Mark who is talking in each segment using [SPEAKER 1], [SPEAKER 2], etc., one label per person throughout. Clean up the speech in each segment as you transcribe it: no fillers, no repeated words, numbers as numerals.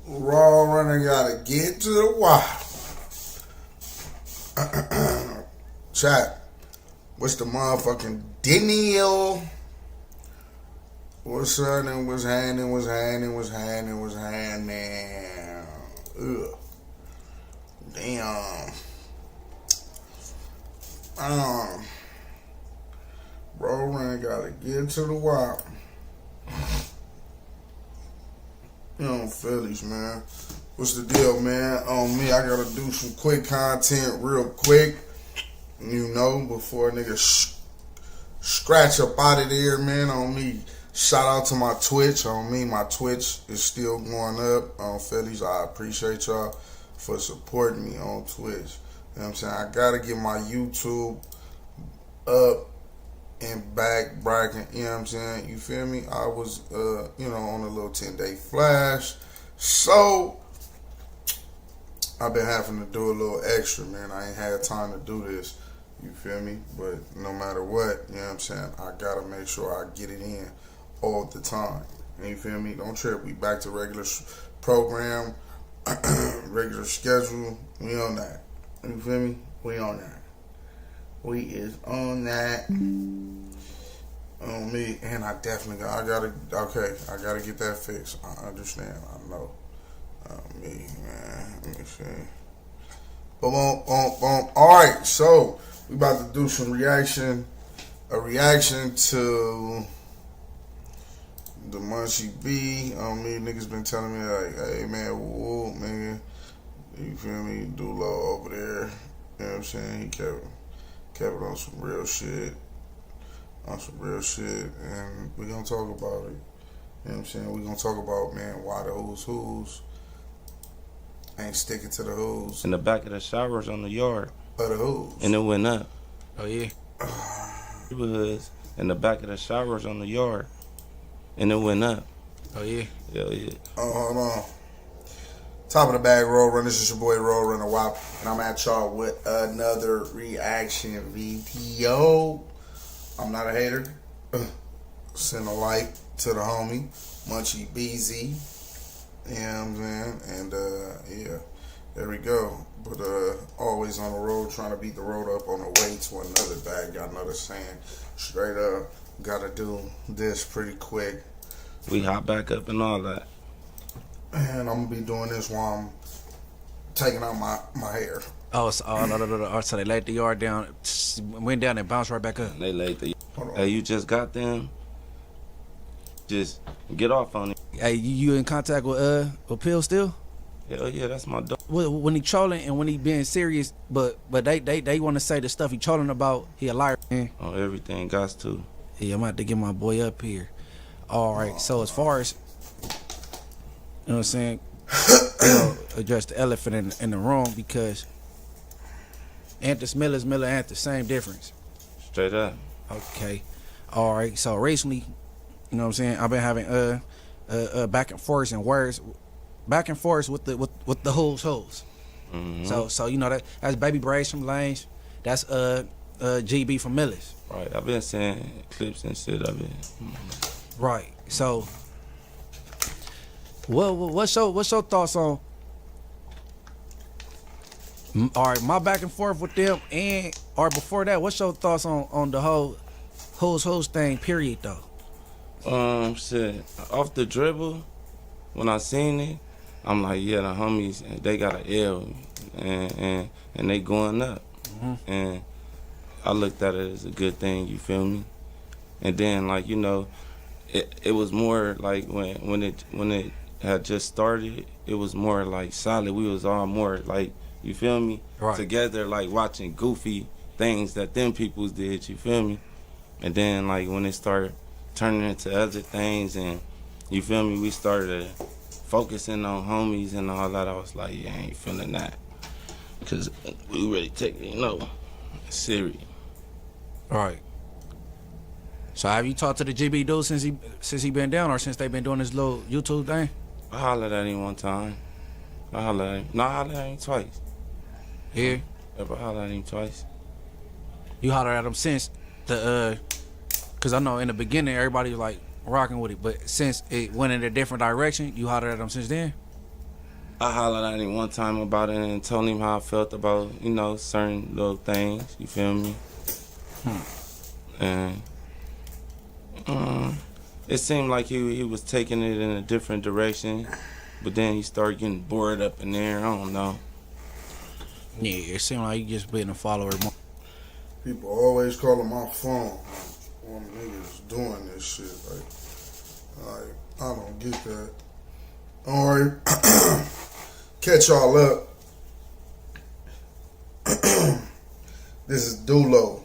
[SPEAKER 1] Raw runner gotta get to the wire. Chat. What's the motherfucking deal? What's happening? What's happening? What's happening? What's happening? What's happening? Ugh. Damn. Raw runner gotta get to the wire. You know, Phillies, man. What's the deal, man? On me, I gotta do some quick content real quick. You know, before niggas scratch up out of there, man. On me, shout out to my Twitch. On me, my Twitch is still going up. On Phillies, I appreciate y'all for supporting me on Twitch. You know what I'm saying? I gotta get my YouTube up and back bracket, you know what I'm saying? You feel me? I was, on a little 10-day flash. So, I've been having to do a little extra, man. I ain't had time to do this. You feel me? But no matter what, you know what I'm saying? I gotta make sure I get it in all the time. You feel me? Don't trip. We back to regular program, regular schedule. We on that. You feel me? We on that. We is on that. On me, and I definitely gotta get that fixed. I understand. I know. Me, man. Let me see. Boom. All right, so we about to do some reaction. A reaction to the Munchie B. On me, niggas been telling me like, hey man, whoa, nigga. You feel me? Dulo over there. You know what I'm saying? He kept it on some real shit. And we gonna talk about it. You know what I'm saying? We gonna talk about, man, why the who's ain't sticking to the who's.
[SPEAKER 2] In the back of the showers on the yard.
[SPEAKER 1] Of the who's.
[SPEAKER 2] And it went up.
[SPEAKER 3] Oh, yeah.
[SPEAKER 2] It was in the back of the showers on the yard. And it went up.
[SPEAKER 3] Oh, yeah.
[SPEAKER 2] Hell yeah.
[SPEAKER 1] Oh, hold on. Top of the bag, Roll Run. This is your boy, Roll Run a WAP. And I'm at y'all with another reaction video. I'm not a hater. Send a like to the homie, Munchie BZ. You know what I'm saying? And, yeah, there we go. But always on the road, trying to beat the road up on the way to another bag. Y'all know the saying. Straight up, gotta do this pretty quick.
[SPEAKER 2] We hop back up and all that.
[SPEAKER 1] And I'm gonna be doing this while I'm taking out my hair.
[SPEAKER 3] Oh, so they laid the yard down, went down and bounced right back up.
[SPEAKER 2] They laid the. Hey, you just got them. Just get off on it.
[SPEAKER 3] Hey, you in contact with Pill still?
[SPEAKER 2] Hell yeah, that's my dog.
[SPEAKER 3] When he trolling and when he being serious, but they want to say the stuff he trolling about, he a liar. Man.
[SPEAKER 2] On everything, guys too.
[SPEAKER 3] Yeah, I'm about to get my boy up here. All right, so as far as, you know what I'm saying, address the elephant in the room, because Anthus Miller Anthus, same difference.
[SPEAKER 2] Straight up.
[SPEAKER 3] Okay. All right, so recently, you know what I'm saying, I've been having back and forth and words, back and forth with the who's.
[SPEAKER 2] Mm-hmm.
[SPEAKER 3] So you know that's Baby Brace from Lanes. That's GB from Millis.
[SPEAKER 2] Right. I've been seeing clips and shit of it.
[SPEAKER 3] Right. So, what's your thoughts on? All right, my back and forth with them, or before that, what's your thoughts on the whole who's thing? Period, though.
[SPEAKER 2] Shit. Off the dribble, when I seen it, I'm like, yeah, the homies, they got an L, and they going up, and I looked at it as a good thing. You feel me? And then, like, you know, it was more like when it had just started, it was more like solid. We was all more like, you feel me,
[SPEAKER 3] Right.
[SPEAKER 2] together, like watching goofy things that them peoples did. You feel me? And then, like, when it started turning into other things, and you feel me, we started focusing on homies and all that. I was like, yeah, I ain't feeling that, cause we really take it, you know, serious.
[SPEAKER 3] Right. So have you talked to the GB dude since he been down, or since they been doing this little YouTube thing?
[SPEAKER 2] I hollered at him one time. I hollered at him. No, I hollered at him twice.
[SPEAKER 3] Yeah.
[SPEAKER 2] Ever hollered at him twice?
[SPEAKER 3] You hollered at him since the cause I know in the beginning everybody was like rocking with it, but since it went in a different direction, you hollered at him since then?
[SPEAKER 2] I hollered at him one time about it and told him how I felt about, you know, certain little things. You feel me? And it seemed like he was taking it in a different direction, but then he started getting bored up in there. I don't know.
[SPEAKER 3] Yeah, it seemed like you just being a follower.
[SPEAKER 1] People always calling my phone when niggas doing this shit. Like, I don't get that. Alright. Catch y'all up. This is Dulo.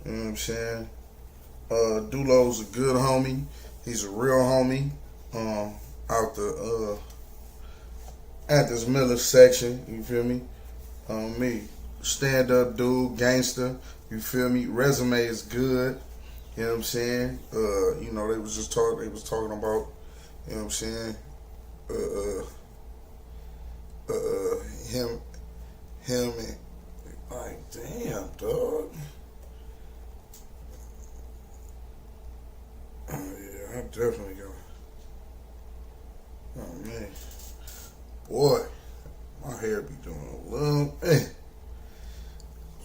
[SPEAKER 1] You know what I'm saying? Dulo's a good homie. He's a real homie. Out the at this Miller section, you feel me? Me. Stand up dude, gangster, you feel me? Resume is good. You know what I'm saying? You know, they was talking about, you know what I'm saying? Him and like, damn, dog. Oh yeah, I definitely got. Oh man, boy, my hair be doing a little.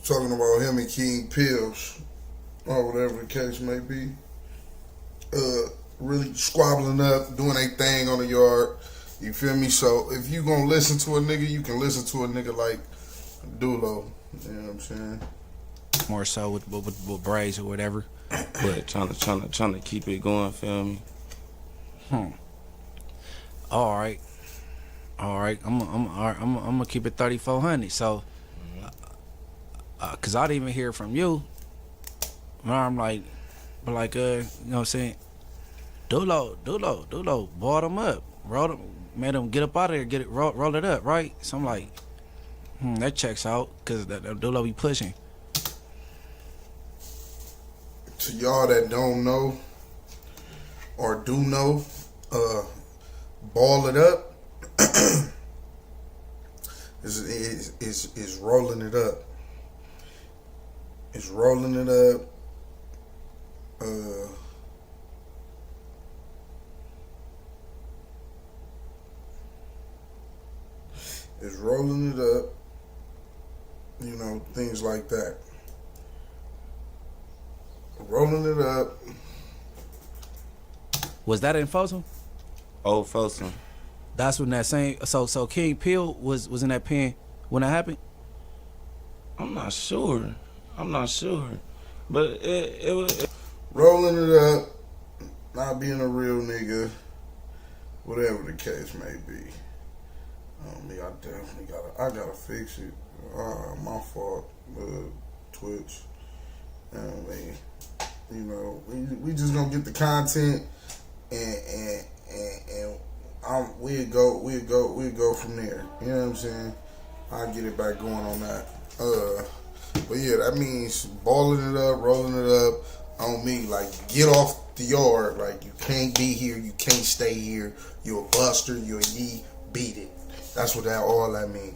[SPEAKER 1] Talking about him and King Pills, or whatever the case may be. Really squabbling up, doing a thing on the yard. You feel me? So if you gonna listen to a nigga, you can listen to a nigga like Dulo. You know what I'm saying?
[SPEAKER 3] More so with braids or whatever.
[SPEAKER 2] But trying to keep it going, feel me?
[SPEAKER 3] All right. I'm gonna keep it 3,400. So, cause I didn't even hear from you. I'm like, you know what I'm saying? Dulo, bought him up, made him get up out of there, roll it up, right? So I'm like, that checks out, cause that Dulo be pushing.
[SPEAKER 1] To y'all that don't know or do know, ball it up is rolling it up. It's rolling it up. It's rolling it up. You know, things like that. Rolling it up.
[SPEAKER 3] Was that in Folsom?
[SPEAKER 2] Old Folsom.
[SPEAKER 3] That's when that same. So King Peel was in that pen when that happened.
[SPEAKER 2] I'm not sure, but it was.
[SPEAKER 1] Rolling it up. Not being a real nigga. Whatever the case may be. Me, I definitely gotta fix it. My fault. Twitch. I mean, you know, we just gonna get the content and we'll go from there. You know what I'm saying? I'll get it back going on that. But yeah, that means balling it up, rolling it up on me. Like, get off the yard. Like, you can't be here, you can't stay here. You're a buster, you're a yee, beat it. That's what all that means.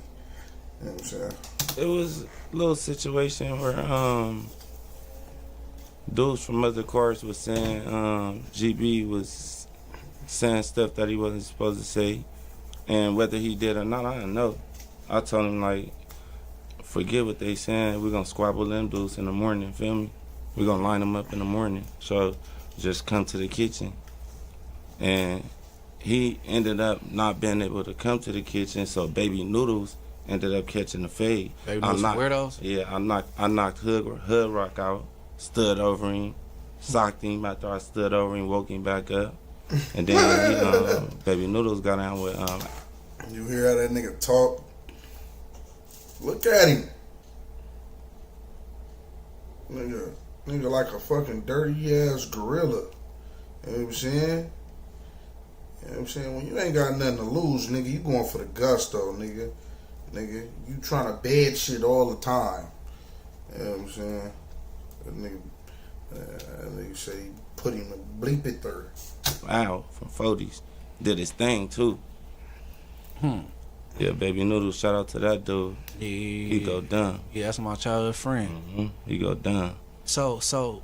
[SPEAKER 1] You know what I'm saying?
[SPEAKER 2] It was a little situation where dudes from other cars was saying GB was saying stuff that he wasn't supposed to say, and whether he did or not, I don't know. I told him like, forget what they saying. We're gonna squabble them dudes in the morning. Feel me? We're gonna line them up in the morning. So just come to the kitchen. And he ended up not being able to come to the kitchen, so Baby Noodles ended up catching the fade.
[SPEAKER 3] Baby Noodles some weirdos?
[SPEAKER 2] Yeah, I knocked Hood Rock out, stood over him, socked him after I stood over him, woke him back up. And then Baby Noodles got down with
[SPEAKER 1] You hear how that nigga talk? Look at him. Nigga like a fucking dirty ass gorilla. You know what I'm saying? You know what I'm saying? When you ain't got nothing to lose, nigga, you going for the gusto, nigga. Nigga, you trying to bad shit all the time. You know what I'm saying? That nigga say he put him to bleep it there.
[SPEAKER 2] Al from 40s. Did his thing too. Yeah, Baby Noodles, shout out to that dude.
[SPEAKER 3] Yeah.
[SPEAKER 2] He go dumb.
[SPEAKER 3] Yeah, that's my childhood friend.
[SPEAKER 2] He go dumb.
[SPEAKER 3] So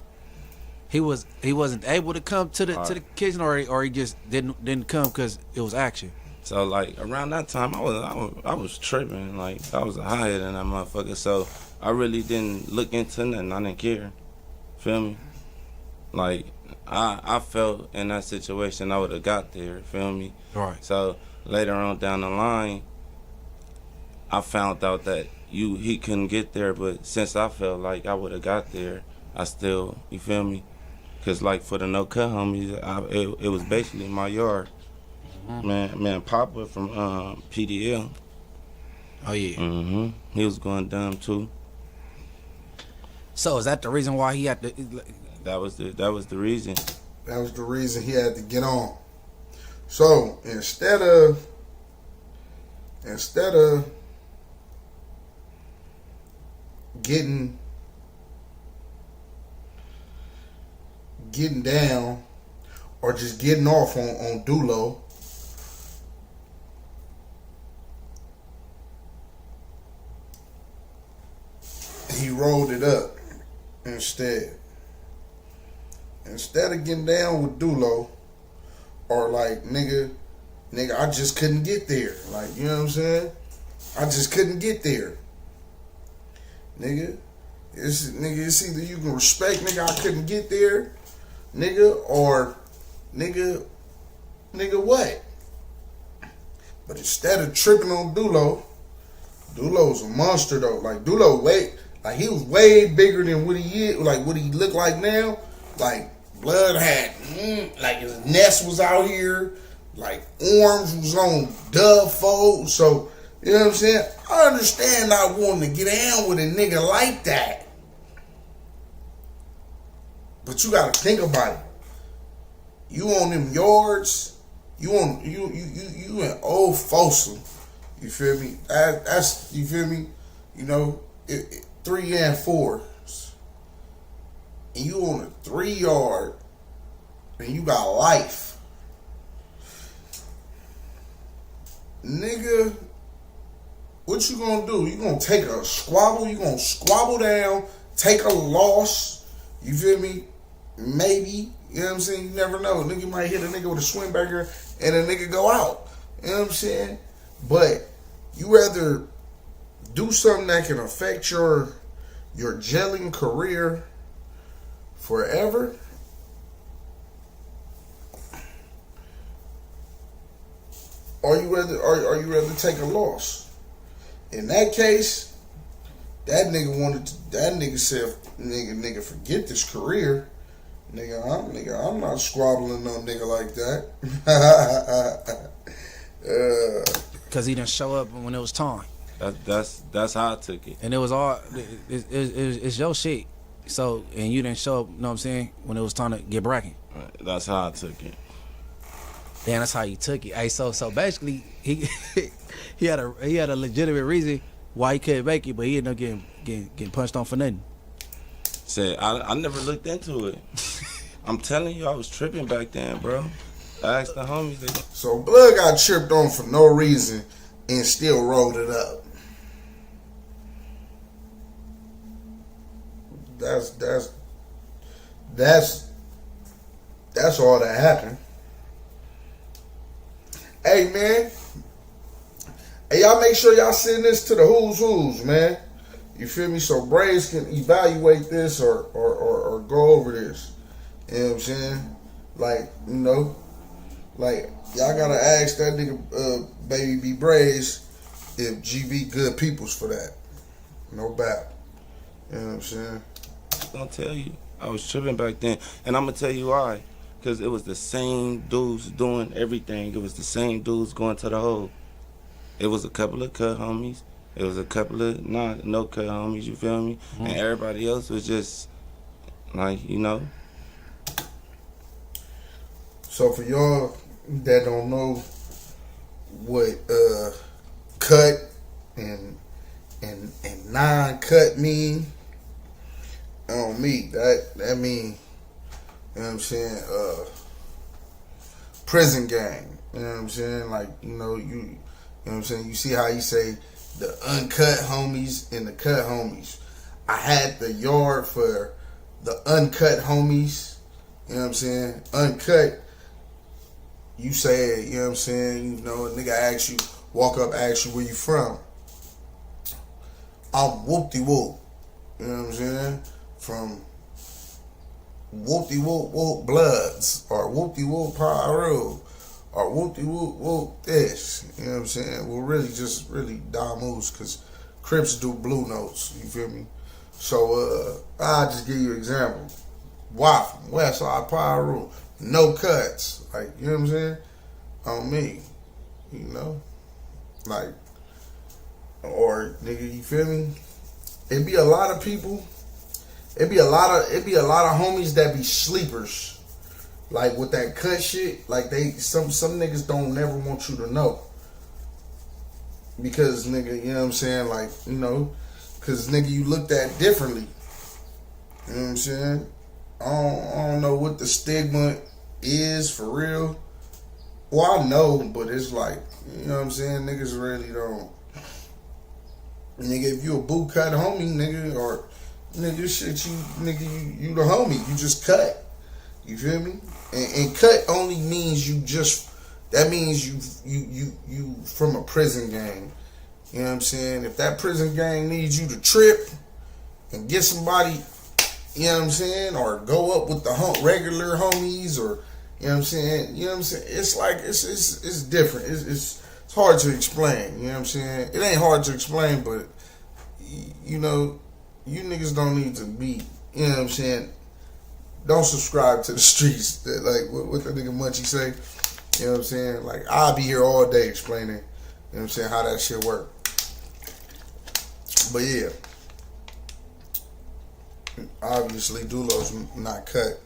[SPEAKER 3] he wasn't able to come to the kitchen, or he just didn't come because it was action.
[SPEAKER 2] So like around that time, I was tripping. Like I was higher than that motherfucker. So I really didn't look into nothing. I didn't care. Feel me? Like I felt in that situation I would have got there. Feel me?
[SPEAKER 3] Right.
[SPEAKER 2] So later on down the line, I found out that he couldn't get there. But since I felt like I would have got there, I still, you feel me? Cause like for the no cut homies, it was basically my yard. Man, Papa from PDL.
[SPEAKER 3] Oh yeah.
[SPEAKER 2] He was going dumb too.
[SPEAKER 3] So is that the reason why he had to?
[SPEAKER 2] That was the reason.
[SPEAKER 1] That was the reason he had to get on. So instead of getting down or just getting off on Dulo, he rolled it up instead. Instead of getting down with Dulo, or like, nigga, I just couldn't get there. Like, you know what I'm saying? I just couldn't get there. Nigga, it's either you can respect, nigga, I couldn't get there, nigga, or nigga what? But instead of tripping on Dulo's a monster though. Like Dulo he was way bigger than what he is, like what he looked like now. Like blood had, like his nest was out here, like arms was on dove fold. So you know what I'm saying? I understand not wanting to get down with a nigga like that, but you gotta think about it. You on them yards, you in Old Folsom. You feel me? That's you feel me? You know, 3 and 4s, and you on a 3 yard, and you got life, nigga. What you gonna do? You gonna take a squabble? You gonna squabble down? Take a loss? You feel me? Maybe. You know what I'm saying? You never know. A nigga might hit a nigga with a swingbacker and a nigga go out. You know what I'm saying? But you rather do something that can affect your gelling career forever, or you rather take a loss? In that case, that nigga said, nigga, forget this career. I'm not squabbling no nigga like that.
[SPEAKER 3] Because he didn't show up when it was time.
[SPEAKER 2] That's how I took it.
[SPEAKER 3] And it was all, it's your shit. So, and you didn't show up, you know what I'm saying, when it was time to get bracken.
[SPEAKER 2] That's how I took it.
[SPEAKER 3] Damn, that's how you took it. Hey, so basically, he had a legitimate reason why he couldn't make it, but he ended up getting punched on for nothing.
[SPEAKER 2] Said I never looked into it. I'm telling you, I was tripping back then, bro. I asked the homies.
[SPEAKER 1] So Blood got tripped on for no reason and still rolled it up. that's all that happened. Hey man, hey y'all make sure y'all send this to the who's, man. You feel me? So Braves can evaluate this or go over this. You know what I'm saying? Like, you know, like y'all gotta ask that nigga Baby B Braves if GB good peoples for that. No doubt. You know what I'm saying?
[SPEAKER 2] I'm gonna tell you, I was tripping back then, and I'm gonna tell you why. Because it was the same dudes doing everything. It was the same dudes going to the hole. It was a couple of cut homies. It was a couple of no cut homies, you feel me? And everybody else was just, like, you know.
[SPEAKER 1] So for y'all that don't know what cut and non-cut mean, on me, that mean, you know what I'm saying, prison gang. You know what I'm saying? Like, you know what I'm saying? You see how you say the uncut homies and the cut homies. I had the yard for the uncut homies. You know what I'm saying? Uncut, you say it, you know what I'm saying? You know, a nigga asks you, walk up, ask you where you from. I'm whoop-de-whoop. You know what I'm saying? From whoop-de-whoop-whoop Bloods, or whoop-de-whoop Pyro, or whoop-de-whoop-whoop this. You know what I'm saying? Well, really, just really Damus, because Crips do blue notes. You feel me? So, I'll just give you an example. Waffle, Westside Pyro, no cuts. Like, you know what I'm saying? On me. You know? Like, or, nigga, you feel me? It be a lot of people. It be a lot of homies that be sleepers, like with that cut shit. Like some niggas don't never want you to know, because nigga, you know what I'm saying, like, you know, because nigga, you looked at differently. You know what I'm saying? I don't know what the stigma is for real. Well, I know, but it's like, you know what I'm saying, niggas really don't. Nigga, if you a boot cut homie, nigga, or nigga, shit, you the homie. You just cut. You feel me? And cut only means that means you from a prison gang. You know what I'm saying? If that prison gang needs you to trip and get somebody, you know what I'm saying, or go up with the regular homies, or, you know what I'm saying? You know what I'm saying? It's like, it's different. It's hard to explain. You know what I'm saying? It ain't hard to explain, but, you know, you niggas don't need to be, you know what I'm saying? Don't subscribe to the streets. Like, what the nigga Munchie say? You know what I'm saying? Like, I'll be here all day explaining, you know what I'm saying, how that shit work. But yeah. Obviously, Dulo's not cut.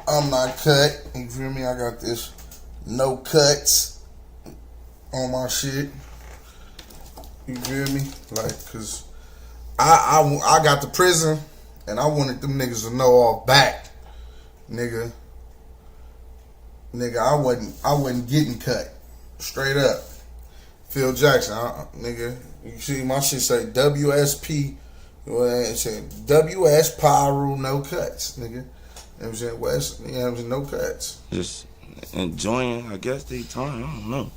[SPEAKER 1] I'm not cut. You feel me? I got this no cuts on my shit. You feel me? Like, cause I got to prison and I wanted them niggas to know off back, nigga, I wasn't getting cut, straight up. Phil Jackson, nigga, you see my shit say WSP, well, it said WS Pyro, no cuts, nigga. You know what I'm saying? West, you know what I'm saying? No cuts.
[SPEAKER 2] Just enjoying, I guess, the time. I don't know.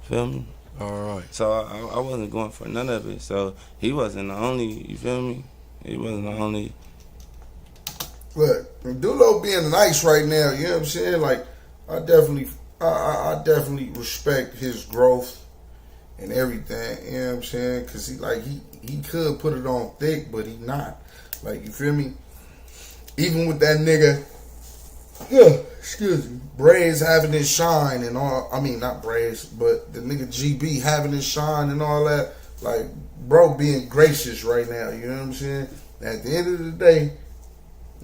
[SPEAKER 2] Feel me?
[SPEAKER 3] All right.
[SPEAKER 2] So I wasn't going for none of it. So he wasn't the only, you feel me? He wasn't the only.
[SPEAKER 1] Look, Dulo being nice right now, you know what I'm saying? Like, I definitely respect his growth and everything, you know what I'm saying? Because he could put it on thick, but he not. Like, you feel me? Even with that nigga, excuse me, Braves having his shine and all, I mean, not Braves, but the nigga GB having his shine and all that, like, bro being gracious right now, you know what I'm saying? At the end of the day,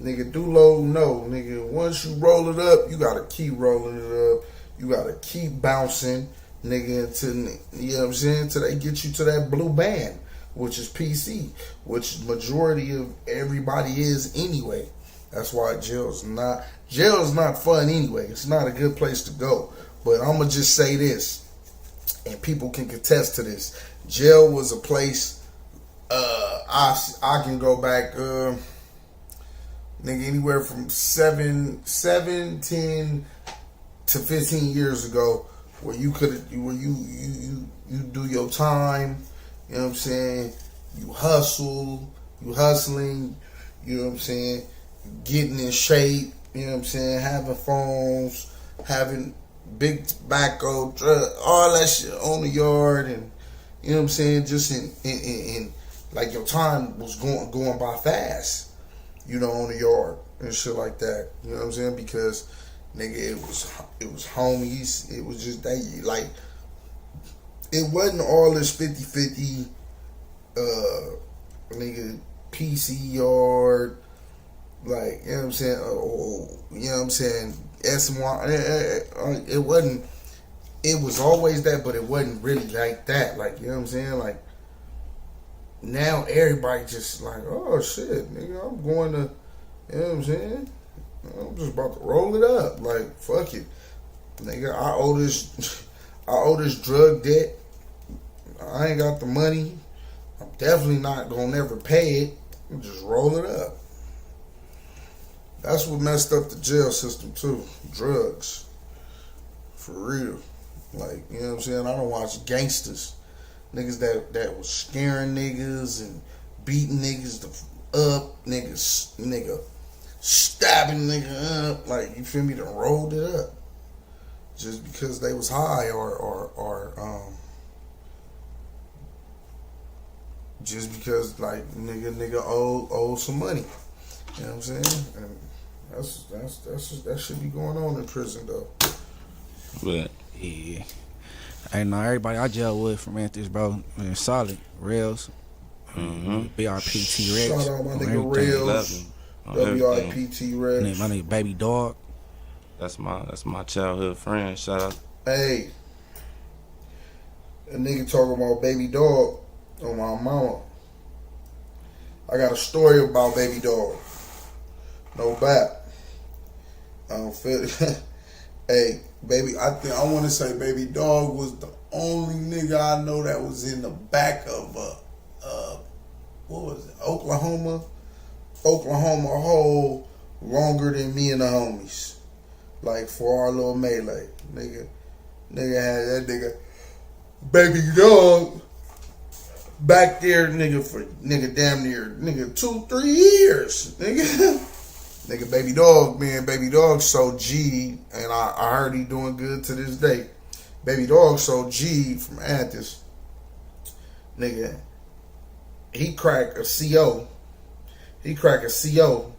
[SPEAKER 1] nigga, Dulo, no, nigga, once you roll it up, you gotta keep rolling it up, you gotta keep bouncing, nigga, until, you know what I'm saying, till they get you to that blue band, which is PC, which majority of everybody is anyway. That's why jail's not fun anyway. It's not a good place to go. But I'm going to just say this, and people can contest to this. Jail was a place I can go back, nigga, anywhere from 10 to 15 years ago, where you do your time. You know what I'm saying? You hustling. You know what I'm saying? Getting in shape. You know what I'm saying? Having phones, having big tobacco, drug, all that shit on the yard, and you know what I'm saying? Just in like your time was going by fast, you know, on the yard and shit like that. You know what I'm saying? Because nigga, it was homies. It was just that, like, it wasn't all this 50-50 nigga PC yard, like, you know what I'm saying, you know what I'm saying, SMY. It wasn't. It was always that, but it wasn't really like that. Like, you know what I'm saying? Like, now everybody just like, oh shit, nigga, I'm going to, you know what I'm saying? I'm just about to roll it up. Like, fuck it, nigga. I owe this drug debt. I ain't got the money. I'm definitely not gonna never pay it. I'm just roll it up. That's what messed up the jail system too. Drugs. For real. Like, you know what I'm saying? I don't watch gangsters. Niggas that was scaring niggas and beating niggas up. Nigga stabbing nigga up. Like, you feel me? They rolled it up. Just because they was high or just because, like, nigga owe some money. You know what I'm saying? And that should be going on in prison though.
[SPEAKER 2] But
[SPEAKER 3] Yeah. I know everybody I jail with from Anthony's, bro. Man, solid. Rails. BRPT Rex.
[SPEAKER 1] Shout out my
[SPEAKER 3] on
[SPEAKER 1] nigga
[SPEAKER 3] everything.
[SPEAKER 1] Rails.
[SPEAKER 2] on everything.
[SPEAKER 1] WIPT Rex.
[SPEAKER 3] My nigga Baby Dog.
[SPEAKER 2] That's my childhood friend. Shout out.
[SPEAKER 1] Hey, a nigga talking about Baby Dog on my mama. I got a story about Baby Dog. No bap. I don't feel it. Hey, baby, I want to say Baby Dog was the only nigga I know that was in the back of what was it, Oklahoma hole longer than me and the homies. Like, for our little melee. Nigga had that nigga Baby Dog back there, nigga, for damn near 2-3 years. Nigga, Baby Dog, man, Baby Dog so G, and I heard he doing good to this day. Baby Dog so G from Anthony. Nigga, he cracked a CO. He cracked a CO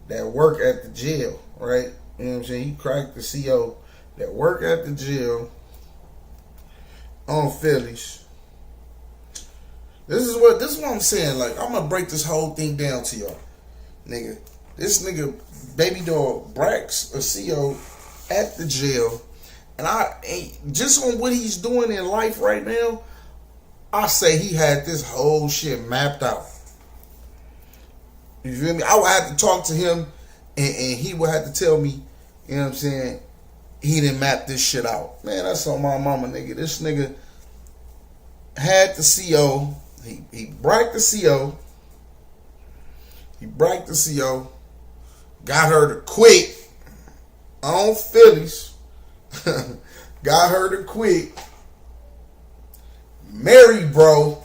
[SPEAKER 1] that work at the jail, right? You know what I'm saying? He cracked the CO that work at the jail on Phillies. This is what I'm saying. Like, I'm gonna break this whole thing down to y'all, nigga. This nigga, Baby Dog, bracks a CO at the jail, and just on what he's doing in life right now, I say he had this whole shit mapped out. You feel me? I would have to talk to him, and he would have to tell me, you know what I'm saying, he didn't map this shit out. Man, that's on my mama, nigga. This nigga had the CO. He bracked the CO. He bracked the CO. Got her to quit on Phillies. Got her to quit. Married, bro.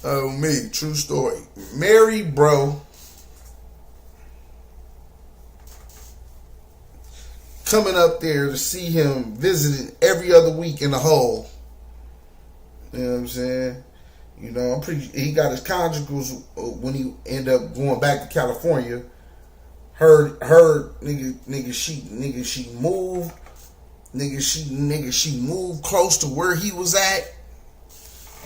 [SPEAKER 1] Oh, me. True story. Married, bro. Coming up there to see him visiting every other week in the hole. You know what I'm saying? You know, he got his conjugals when he ended up going back to California. Heard she moved. She moved close to where he was at.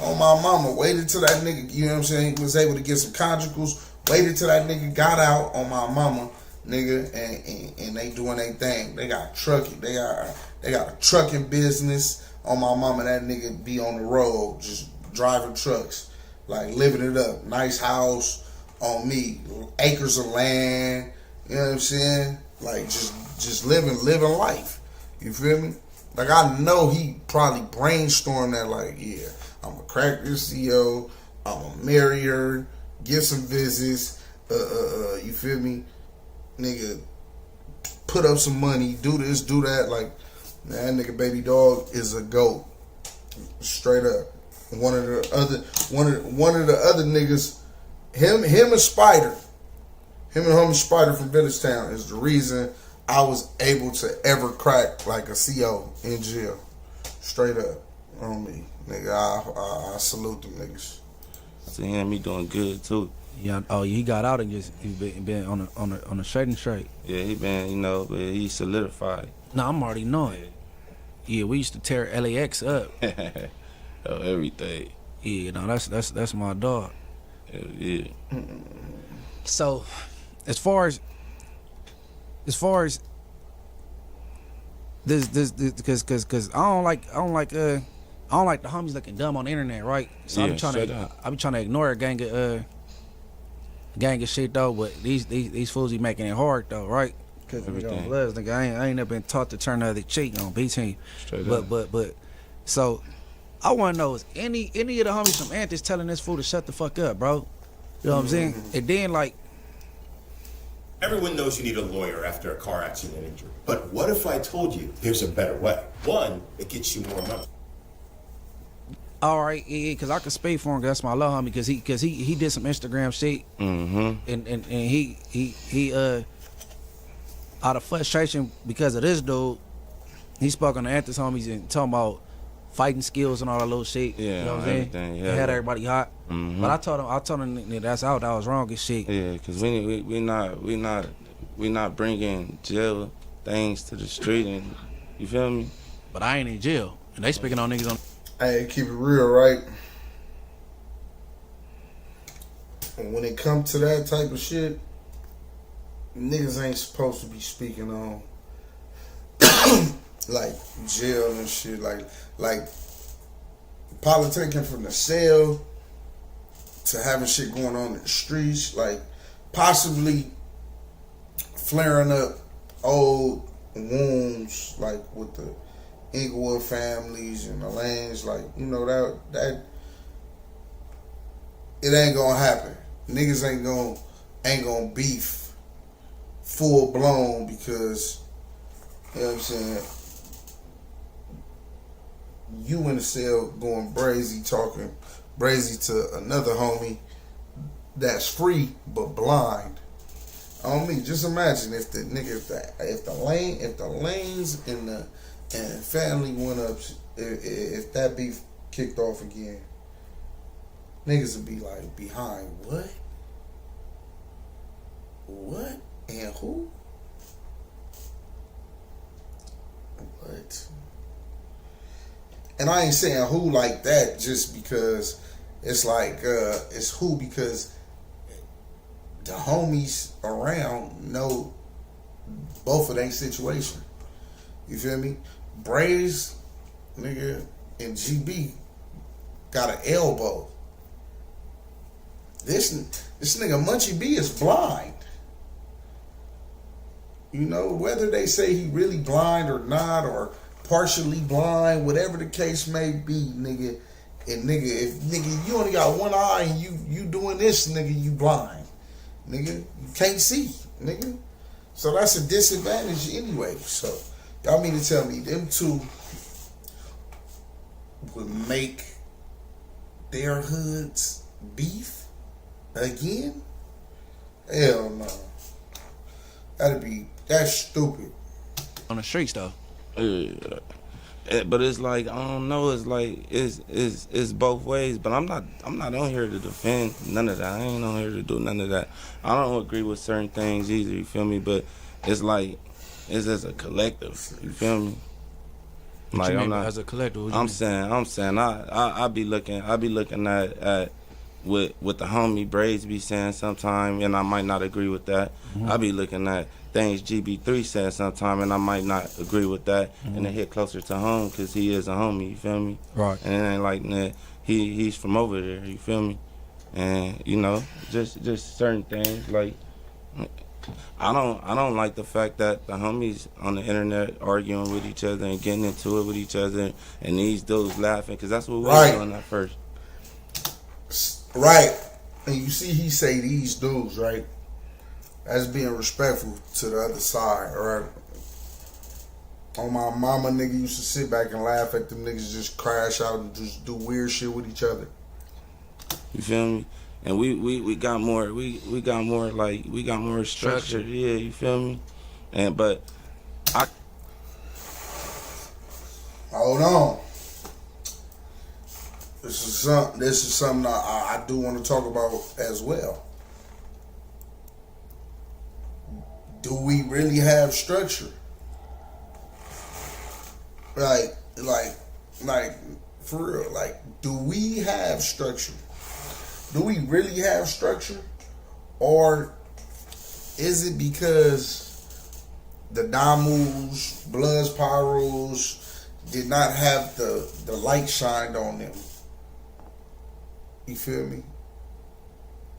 [SPEAKER 1] Oh, my mama, waited till that nigga, you know what I'm saying, he was able to get some conjugals. Waited till that nigga got out, on my mama, nigga, and they doing their thing. They got trucking. They got a trucking business. On my mama, that nigga be on the road, just driving trucks, like living it up. Nice house on me, acres of land. You know what I'm saying? Like just living life. You feel me? Like, I know he probably brainstormed that, like, yeah, I'm gonna crack this CEO, I'm gonna marry her, get some visits, you feel me? Nigga, put up some money, do this, do that. Like, that nigga Baby Dog is a GOAT. Straight up. One of the other niggas, him and Spider, him and homie Spider from Village Town is the reason I was able to ever crack like a CO in jail. Straight up on me, nigga. I salute them niggas.
[SPEAKER 2] See him, he doing good too.
[SPEAKER 3] Yeah. Oh, he got out and just he been on a straight and straight.
[SPEAKER 2] Yeah, he been, you know, but he solidified.
[SPEAKER 3] No, I'm already knowing. Yeah, we used to tear LAX up.
[SPEAKER 2] Oh, everything.
[SPEAKER 3] Yeah, no, that's my dog.
[SPEAKER 2] Hell yeah.
[SPEAKER 3] So, as far as this because I don't like the homies looking dumb on the internet, right? So
[SPEAKER 2] Yeah,
[SPEAKER 3] I be trying to ignore a gang of shit though, but these fools be making it hard though, right? Because
[SPEAKER 2] Everything.
[SPEAKER 3] nigga, I ain't never been taught to turn the other cheek on B team.
[SPEAKER 2] Straight up.
[SPEAKER 3] But so I want to know, is any of the homies from Anthony's telling this fool to shut the fuck up, bro? You know what I'm saying? And then like,
[SPEAKER 4] Everyone knows you need a lawyer after a car accident and injury. But what if I told you there's a better way? One that gets you more money.
[SPEAKER 3] all right, yeah, because I could speak for him. 'Cause that's my little homie. Because he did some Instagram shit,
[SPEAKER 2] Mm-hmm.
[SPEAKER 3] and he out of frustration because of this dude, he spoke on the Anthony's homies and talking about fighting skills and all that little shit.
[SPEAKER 2] Yeah,
[SPEAKER 3] you know what I'm saying?
[SPEAKER 2] everything,
[SPEAKER 3] It
[SPEAKER 2] yeah.
[SPEAKER 3] had everybody hot.
[SPEAKER 2] Mhm.
[SPEAKER 3] But I told him that that's out. That was wrong as shit.
[SPEAKER 2] Yeah, cause we not bringing jail things to the street, and you feel me?
[SPEAKER 3] But I ain't in jail, and they speaking on niggas on.
[SPEAKER 1] Hey, keep it real, right? And when it comes to that type of shit, niggas ain't supposed to be speaking on like jail and shit, like politicking from the cell to having shit going on in the streets, like possibly flaring up old wounds, like with the Inglewood families and the Lanes, like, you know, that it ain't gonna happen. Niggas ain't gonna beef full blown because, you know what I'm saying, you in the cell going brazy, talking brazy to another homie that's free but blind. On me, just imagine if the nigga, if the Lanes and the family went up, if that beef kicked off again, niggas would be like, behind what? What? And who? What? And I ain't saying who like that just because it's like, it's who because the homies around know both of their situation. You feel me? Braves, nigga, and GB got an elbow. This nigga Munchie B is blind. You know, whether they say he really blind or not, or partially blind, whatever the case may be, nigga. And nigga, if nigga you only got one eye and you doing this, nigga, you blind. Nigga, you can't see, nigga. So that's a disadvantage anyway. So y'all mean to tell me them two would make their hoods beef again? Hell no. That's stupid.
[SPEAKER 3] On the streets though.
[SPEAKER 2] Yeah. But it's like, I don't know, it's like it's both ways. But I'm not on here to defend none of that. I ain't on here to do none of that. I don't agree with certain things either, you feel me? But it's like, it's as a collective, you feel me?
[SPEAKER 3] What
[SPEAKER 2] Like,
[SPEAKER 3] you
[SPEAKER 2] I'm
[SPEAKER 3] mean
[SPEAKER 2] not,
[SPEAKER 3] as a collective. What you
[SPEAKER 2] I'm
[SPEAKER 3] mean?
[SPEAKER 2] saying I be looking at what the homie Braids be saying sometime, and I might not agree with that.
[SPEAKER 3] Mm-hmm.
[SPEAKER 2] I be looking at things GB3 says sometime, and I might not agree with that, and it hit closer to home because he is a homie, you feel me?
[SPEAKER 3] Right.
[SPEAKER 2] And it ain't like that. He's from over there, you feel me? And you know, just certain things like I don't like the fact that the homies on the internet arguing with each other and getting into it with each other, and these dudes laughing, because that's what we were doing at first.
[SPEAKER 1] Right. And you see he say these dudes, right? That's being respectful to the other side, right? On my mama, nigga used to sit back and laugh at them niggas just crash out and just do weird shit with each other.
[SPEAKER 2] You feel me? And we got more structure. Yeah, you feel me? And but
[SPEAKER 1] Hold on. This is something I do want to talk about as well. Do we really have structure? Like for real, like, do we have structure? Do we really have structure? Or is it because the Damus, Bloods, Pyros did not have the light shined on them? You feel me?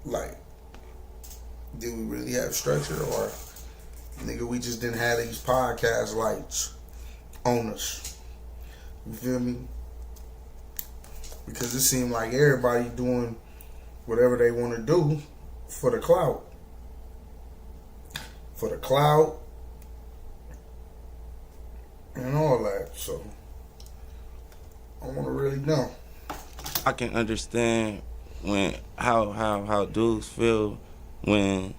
[SPEAKER 1] Like, do we really have structure, or nigga, we just didn't have these podcast lights on us? You feel me? Because it seemed like everybody doing whatever they want to do for the clout. For the clout and all that. So I want to really know.
[SPEAKER 2] I can understand when how dudes feel when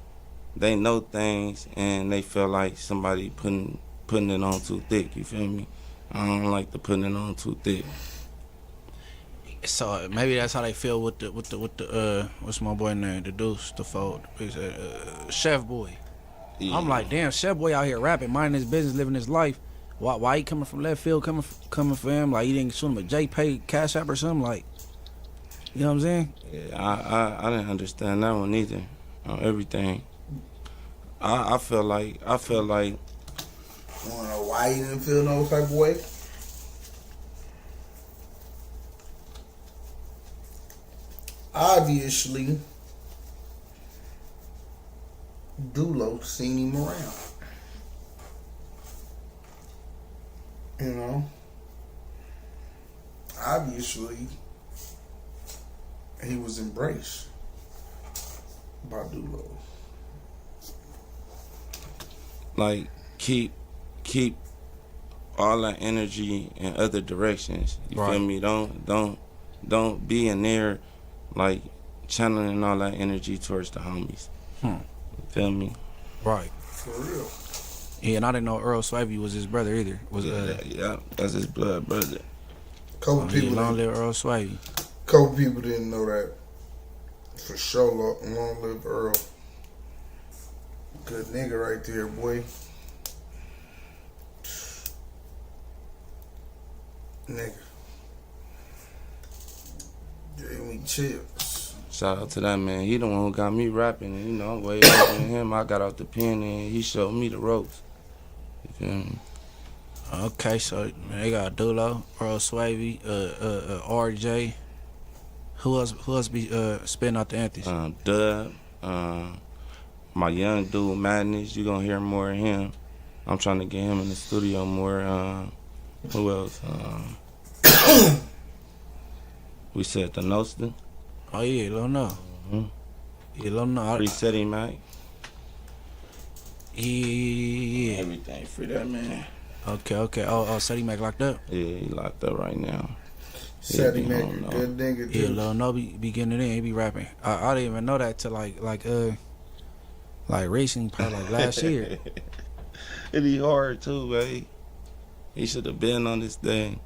[SPEAKER 2] they know things and they feel like somebody putting it on too thick. You feel me? I don't like the putting it on too thick.
[SPEAKER 3] So maybe that's how they feel with the what's my boy name? The Deuce, the fold, Chef Boy.
[SPEAKER 2] Yeah.
[SPEAKER 3] I'm like, damn, Chef Boy out here rapping, minding his business, living his life. Why he coming from left field, coming for him? Like, he didn't shoot him a JPay Cash App or something, like, you know what I'm saying?
[SPEAKER 2] Yeah, I didn't understand that one either. On everything, I feel like.
[SPEAKER 1] You wanna know why he didn't feel no type of way? Obviously, Dulo seen him around. You know? Obviously, he was embraced by Dulo.
[SPEAKER 2] Like, keep all that energy in other directions. You
[SPEAKER 3] Right.
[SPEAKER 2] feel me? Don't be in there like channeling all that energy towards the homies. You feel me?
[SPEAKER 3] Right.
[SPEAKER 1] For real.
[SPEAKER 3] Yeah, and I didn't know Earl Swavey was his brother either.
[SPEAKER 2] Yeah, that's his blood brother.
[SPEAKER 1] Couple people
[SPEAKER 3] long
[SPEAKER 1] didn't,
[SPEAKER 3] live Earl Swavey.
[SPEAKER 1] couple people didn't know that. For sure, long live Earl. Good nigga right there, boy. Nigga. Gave me chips.
[SPEAKER 2] Shout out to that man. He the one who got me rapping, and I'm way older than him. I got out the pen and he showed me the ropes. You feel me?
[SPEAKER 3] Okay, so man, they got Dulo, Earl Swavey, RJ. Who else be spitting out the anthems?
[SPEAKER 2] Dub, my young dude Madness. You gonna hear more of him. I'm trying to get him in the studio more. Who else? We said the Nostin.
[SPEAKER 3] Oh yeah, Lil No. Yeah, Lil No.
[SPEAKER 2] Free City Mac.
[SPEAKER 3] Yeah.
[SPEAKER 2] Everything free that man.
[SPEAKER 3] Okay. Oh, Sadie Mac locked up.
[SPEAKER 2] Yeah, he locked up right now.
[SPEAKER 1] Said he
[SPEAKER 2] Yeah,
[SPEAKER 1] make
[SPEAKER 2] I
[SPEAKER 1] a
[SPEAKER 2] don't know.
[SPEAKER 1] good nigga
[SPEAKER 3] Yeah,
[SPEAKER 1] too.
[SPEAKER 3] Lil No be getting it in. He be rapping. I didn't even know that till like recently, probably like last year.
[SPEAKER 2] It be hard too, babe. He should have been on this thing.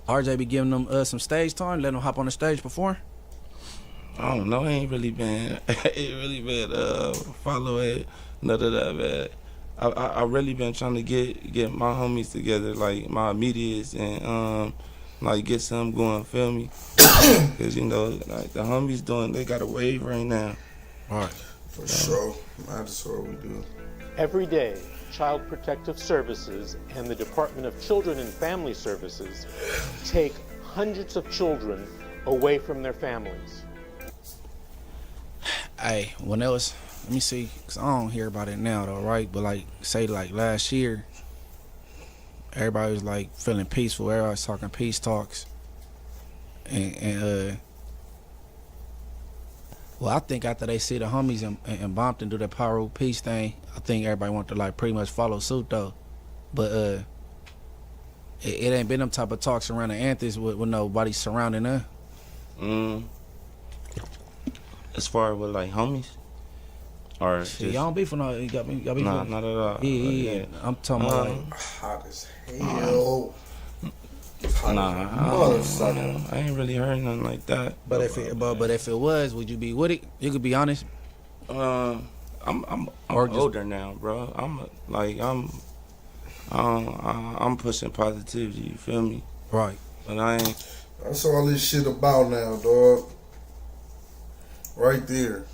[SPEAKER 3] RJ be giving them some stage time, letting them hop on the stage perform.
[SPEAKER 2] I don't know. He ain't really been follow it. None of that, man. I really been trying to get my homies together, like my immediates, and like get something going. Feel me? Cause you know, like the homies they got a wave right now.
[SPEAKER 3] All right.
[SPEAKER 1] For sure. That's what we do.
[SPEAKER 5] Every day, Child Protective Services and the Department of Children and Family Services take hundreds of children away from their families.
[SPEAKER 3] Hey, when it was let me see, cause I don't hear about it now though, right? But like, say like last year, everybody was like feeling peaceful. Everybody was talking peace talks, and well, I think after they see the homies in Bompton do the Pyro peace thing, I think everybody want to like pretty much follow suit though. But it ain't been them type of talks around the Anthers with nobody surrounding them.
[SPEAKER 2] As far as with like homies, or
[SPEAKER 3] Shit,
[SPEAKER 2] just
[SPEAKER 3] y'all don't beef with no. Y'all beef
[SPEAKER 2] nah,
[SPEAKER 3] with-
[SPEAKER 2] not at all.
[SPEAKER 3] Yeah. I'm talking about like.
[SPEAKER 1] Hot as hell.
[SPEAKER 2] Nah, I ain't really heard nothing like that.
[SPEAKER 3] But if it was, would you be with it? You could be honest.
[SPEAKER 2] I'm
[SPEAKER 3] Or just-
[SPEAKER 2] older now, bro. I'm pushing positivity. You feel me?
[SPEAKER 3] Right.
[SPEAKER 2] But I ain't.
[SPEAKER 1] That's all this shit about now, dog. Right there.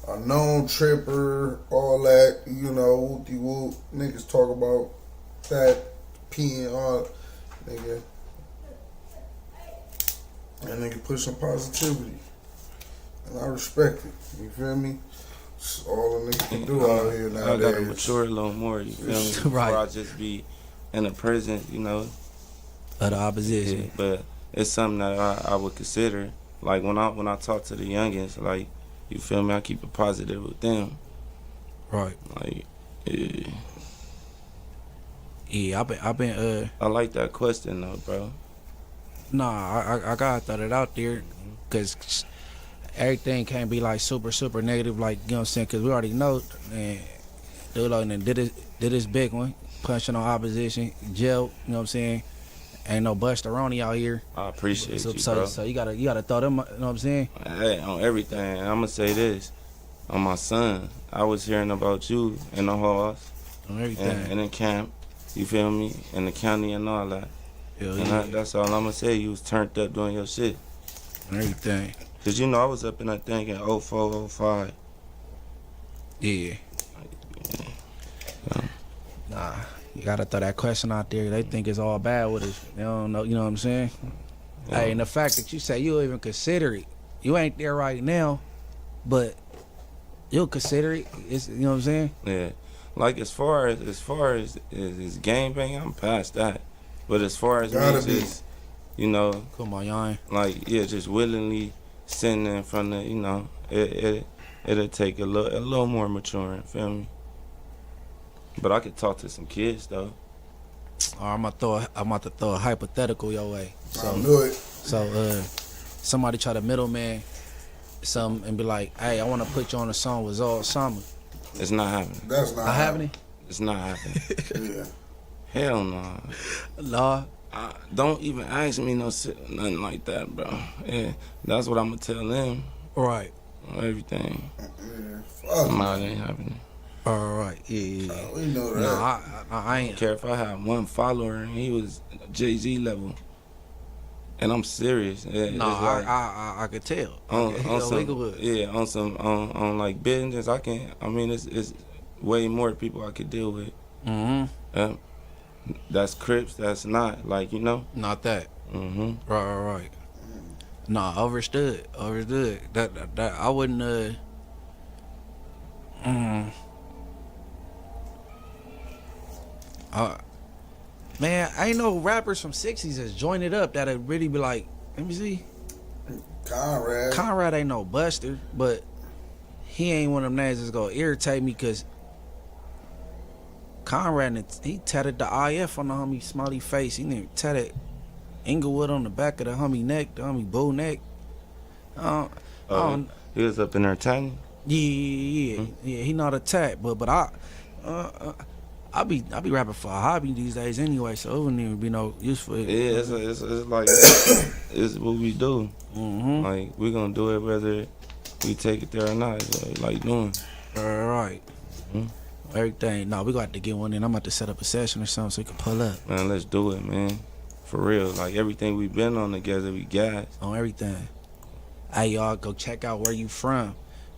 [SPEAKER 1] A known tripper, all that, you know, whoop-de-whoop. Niggas talk about that, peeing, all nigga. That nigga pushing positivity. And I respect it. You feel me? It's all a nigga can do out here
[SPEAKER 2] I gotta
[SPEAKER 1] nowadays.
[SPEAKER 2] mature a little more. You feel me?
[SPEAKER 3] Right.
[SPEAKER 2] Before I just be in the prison, you know.
[SPEAKER 3] Of the opposition.
[SPEAKER 2] Yeah, but it's something that I would consider. Like when I talk to the youngins, like, you feel me? I keep it positive with them.
[SPEAKER 3] Right.
[SPEAKER 2] Like, yeah.
[SPEAKER 3] Yeah, I've been
[SPEAKER 2] I like that question though, bro.
[SPEAKER 3] nah, I gotta throw it out there, cause everything can't be like super negative, like, you know what I'm saying? Cause we already know, and dude like did this big one, punching on opposition, jail, you know what I'm saying? Ain't no Busteroni out here.
[SPEAKER 2] I appreciate you,
[SPEAKER 3] So,
[SPEAKER 2] bro.
[SPEAKER 3] so you gotta throw them, you know what I'm saying?
[SPEAKER 2] Hey, on everything. And I'm gonna say this. On my son, I was hearing about you in the halls
[SPEAKER 3] On everything.
[SPEAKER 2] and in camp. You feel me? In the county and all that.
[SPEAKER 3] Hell
[SPEAKER 2] And
[SPEAKER 3] yeah.
[SPEAKER 2] that's all I'm gonna say. You was turned up doing your shit.
[SPEAKER 3] On everything.
[SPEAKER 2] Cause you know I was up in that thing in 04, 05.
[SPEAKER 3] Yeah. Nah, you gotta throw that question out there. They think it's all bad with us. They don't know, you know what I'm saying?
[SPEAKER 2] Yeah.
[SPEAKER 3] Hey, and the fact that you say you'll even consider it, you ain't there right now, but you'll consider it. It's, you know what I'm saying?
[SPEAKER 2] Yeah. Like as far as game bang, I'm past that. But as far as
[SPEAKER 1] Gotta
[SPEAKER 2] me
[SPEAKER 1] be.
[SPEAKER 2] just, you know,
[SPEAKER 3] Come on, y'all.
[SPEAKER 2] like, yeah, just willingly sitting in front of, you know, it'll take a little more maturing, feel me? But I could talk to some kids though.
[SPEAKER 3] Or I'm about to throw a hypothetical your way.
[SPEAKER 1] I knew it.
[SPEAKER 3] So somebody try to middleman some and be like, hey, I want to put you on a song with Zol Sama.
[SPEAKER 2] It's not happening.
[SPEAKER 1] That's not
[SPEAKER 3] I haven't it?
[SPEAKER 2] It's not happening.
[SPEAKER 1] Yeah.
[SPEAKER 2] Hell no.
[SPEAKER 3] Law.
[SPEAKER 2] Don't even ask me nothing like that, bro. Yeah, that's what I'm gonna tell them.
[SPEAKER 3] Right.
[SPEAKER 2] Everything.
[SPEAKER 1] Yeah. Fuck.
[SPEAKER 2] No, it ain't happening.
[SPEAKER 3] All right. Yeah.
[SPEAKER 1] We know that.
[SPEAKER 3] No, I
[SPEAKER 2] I
[SPEAKER 3] ain't.
[SPEAKER 2] don't care if I had one follower and he was Jay-Z level. And I'm serious. Yeah,
[SPEAKER 3] No,
[SPEAKER 2] it's like,
[SPEAKER 3] I could tell.
[SPEAKER 2] on
[SPEAKER 3] Okay,
[SPEAKER 2] some, yeah, on like business, I mean, it's way more people I could deal with.
[SPEAKER 3] Mm-hmm.
[SPEAKER 2] That's Crips, that's not, like, you know.
[SPEAKER 3] Not that.
[SPEAKER 2] Mm-hmm.
[SPEAKER 3] Right. Nah, understood. That I wouldn't. Man, I ain't no rappers from '60s that's joined it up that'd really be like, let me see.
[SPEAKER 1] Conrad.
[SPEAKER 3] Conrad ain't no buster, but he ain't one of them names that's gonna irritate me because Conrad, he tatted the IF on the homie Smiley face. He didn't tatted Inglewood on the back of the homie neck, the homie bull neck.
[SPEAKER 2] He was up in there tanning.
[SPEAKER 3] Yeah. He not a tat, but I be rapping for a hobby these days anyway, so it wouldn't even be no use for it.
[SPEAKER 2] Yeah, it's like it's what we do.
[SPEAKER 3] Mm-hmm.
[SPEAKER 2] Like we gonna do it whether we take it there or not. It's what we like doing.
[SPEAKER 3] All right. Everything. No, we got to get one in. I'm about to set up a session or something so we can pull up
[SPEAKER 2] Man, let's do it, man. For real. Like everything we've been on together, we got.
[SPEAKER 3] on everything. Hey, y'all, go check out where you from.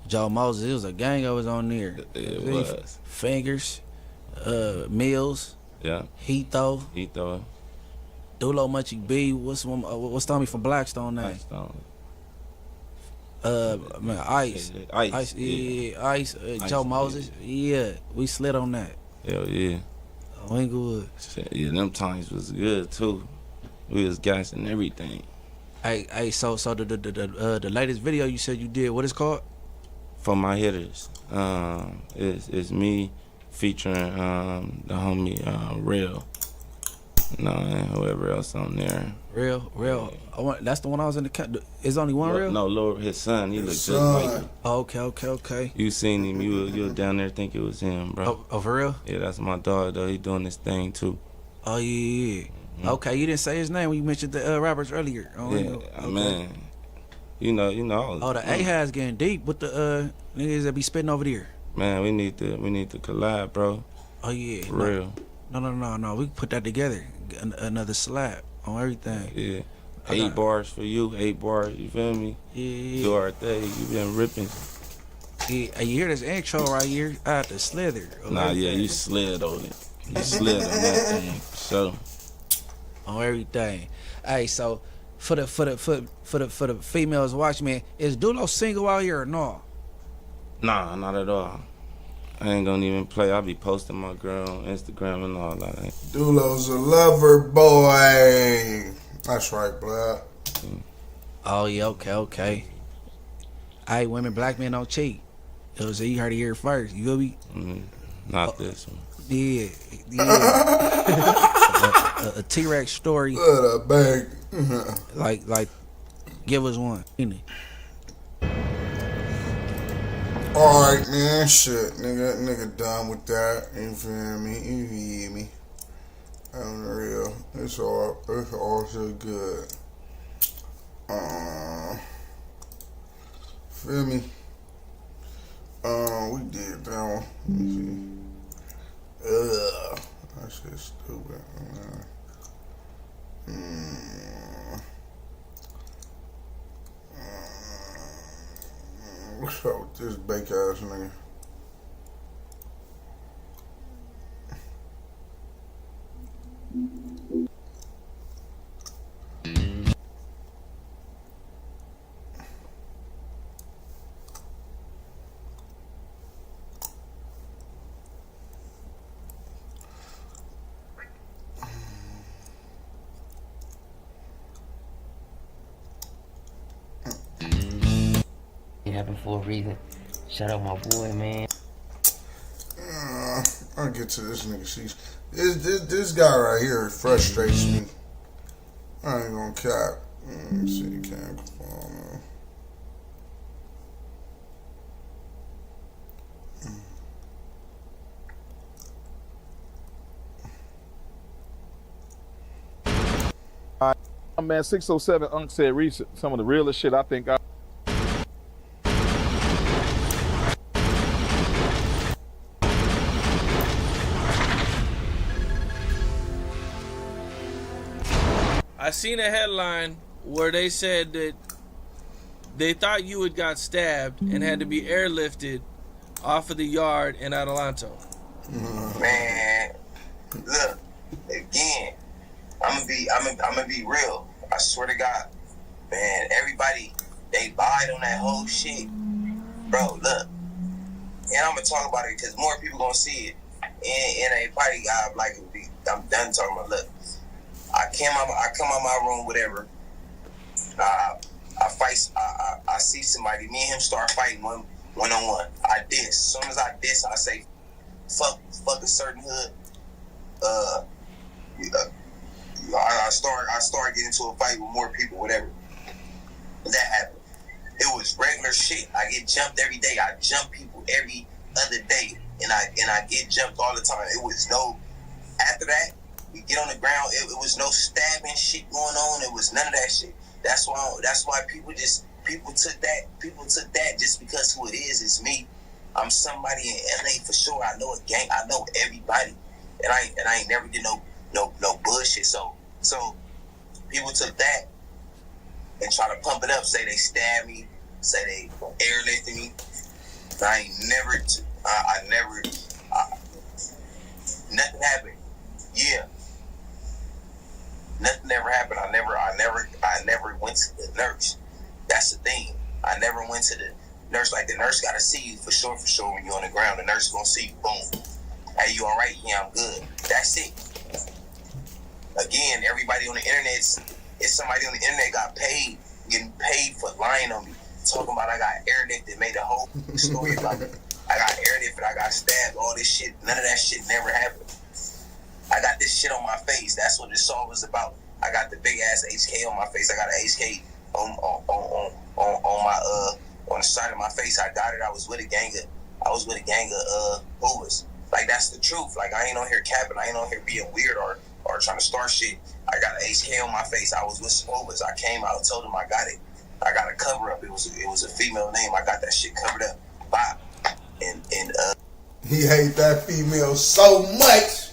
[SPEAKER 3] Joe Moses, it was a gang of us on there.
[SPEAKER 2] It was.
[SPEAKER 3] Fingers, Mills,
[SPEAKER 2] Yeah.
[SPEAKER 3] Heatho,
[SPEAKER 2] He thought
[SPEAKER 3] Dulo Munchie B. What's the homie from Blackstone name?
[SPEAKER 2] Blackstone.
[SPEAKER 3] Man, Ice.
[SPEAKER 2] Ice,
[SPEAKER 3] Ice, Joe
[SPEAKER 2] Ice,
[SPEAKER 3] Moses. Yeah, we slid on that.
[SPEAKER 2] Hell yeah.
[SPEAKER 3] Winglewood.
[SPEAKER 2] Shit, yeah, them times was good too. We was gassing everything.
[SPEAKER 3] Hey, so the latest video you said you did, what is it called?
[SPEAKER 2] For my hitters, it's me featuring the homie Real. And whoever else on there.
[SPEAKER 3] Real. That's the one I was in the cut. Is only one Real?
[SPEAKER 2] No, Lord, his son. He looked just
[SPEAKER 1] son.
[SPEAKER 2] like him.
[SPEAKER 3] Oh, okay.
[SPEAKER 2] You seen him? You were down there think it was him, bro.
[SPEAKER 3] Oh, for real?
[SPEAKER 2] Yeah, that's my dog though. He doing this thing too.
[SPEAKER 3] Oh yeah. Okay, you didn't say his name when you mentioned the rappers earlier. Oh,
[SPEAKER 2] Yeah,
[SPEAKER 3] okay.
[SPEAKER 2] man. You know.
[SPEAKER 3] Oh, the A-Has getting deep with the niggas that be spitting over there.
[SPEAKER 2] Man, we need to collab, bro.
[SPEAKER 3] Oh yeah.
[SPEAKER 2] For real.
[SPEAKER 3] No. We can put that together. Another slap on everything.
[SPEAKER 2] Yeah. 8 bars for you, 8 bars. You feel me?
[SPEAKER 3] Yeah.
[SPEAKER 2] Do our thing. You been ripping.
[SPEAKER 3] Yeah. You hear this intro right here? I had to slither.
[SPEAKER 2] Nah, yeah, you slid on it. You slid on that thing. So.
[SPEAKER 3] On everything. Hey, so for the females watching, man, is Dulo single out here or no?
[SPEAKER 2] Nah, not at all. I ain't gonna even play. I'll be posting my girl on Instagram and all that.
[SPEAKER 1] Dulo's a lover boy. That's right, blood.
[SPEAKER 3] Oh yeah, okay. Hey, women, black men don't cheat. So you heard it here first. You feel me?
[SPEAKER 2] Not this one.
[SPEAKER 3] Yeah. A T-Rex story.
[SPEAKER 1] What a bag.
[SPEAKER 3] Like, give us one.
[SPEAKER 1] Alright, man. Shit. Nigga done with that. You feel me? You hear me? On the real. It's all so good. Feel me? We did that one. Let me see. That shit's stupid, man. What's up with this bake ass nigga?
[SPEAKER 6] It happened for a reason. Shout out my boy, man.
[SPEAKER 1] I'll get to this nigga. This guy right here frustrates me. I ain't gonna cap. Let's see, you can't perform.
[SPEAKER 7] Man, 607 Unc said recent. Some of the realest shit I think
[SPEAKER 8] I seen a headline where they said that they thought you had got stabbed and had to be airlifted off of the yard in Adelanto.
[SPEAKER 9] Man, look, again, I'm gonna be real. I swear to God, man, everybody, they lied on that whole shit. Bro, look, and I'm gonna talk about it because more people gonna see it. And a party guy, like, I'm done talking about, look, I come out my room, whatever. I fight. I see somebody. Me and him start fighting one on one. I diss. As soon as I diss, I say, "Fuck a certain hood." I start getting into a fight with more people. Whatever. That happened. It was regular shit. I get jumped every day. I jump people every other day, and I get jumped all the time. It was no. After that, we get on the ground. It was no stabbing shit going on. It was none of that shit. That's why people took that just because who it is me. I'm somebody in LA for sure. I know a gang. I know everybody, and I ain't never did no bullshit. So people took that and try to pump it up. Say they stabbed me. Say they airlifted me. I ain't never. Nothing happened. Yeah. Nothing ever happened. I never went to the nurse. That's the thing. I never went to the nurse. Like, the nurse gotta see you for sure when you're on the ground. The nurse gonna see you, boom. Hey, you all right? Yeah, I'm good. That's it. Again, everybody on the internet, if somebody on the internet got paid, getting paid for lying on me, talking about I got airlifted, made a whole story about it. I got airlifted, I got stabbed, all this shit. None of that shit never happened. I got this shit on my face. That's what this song was about. I got the big ass HK on my face. I got an HK on my on the side of my face. I got it. I was with a gang of Hoovers. Like, that's the truth. Like, I ain't on here capping. I ain't on here being weird or trying to start shit. I got an HK on my face. I was with some Hoovers. I came out and told them I got it. I got a cover up. It was a female name. I got that shit covered up. Bop. And
[SPEAKER 1] He hate that female so much.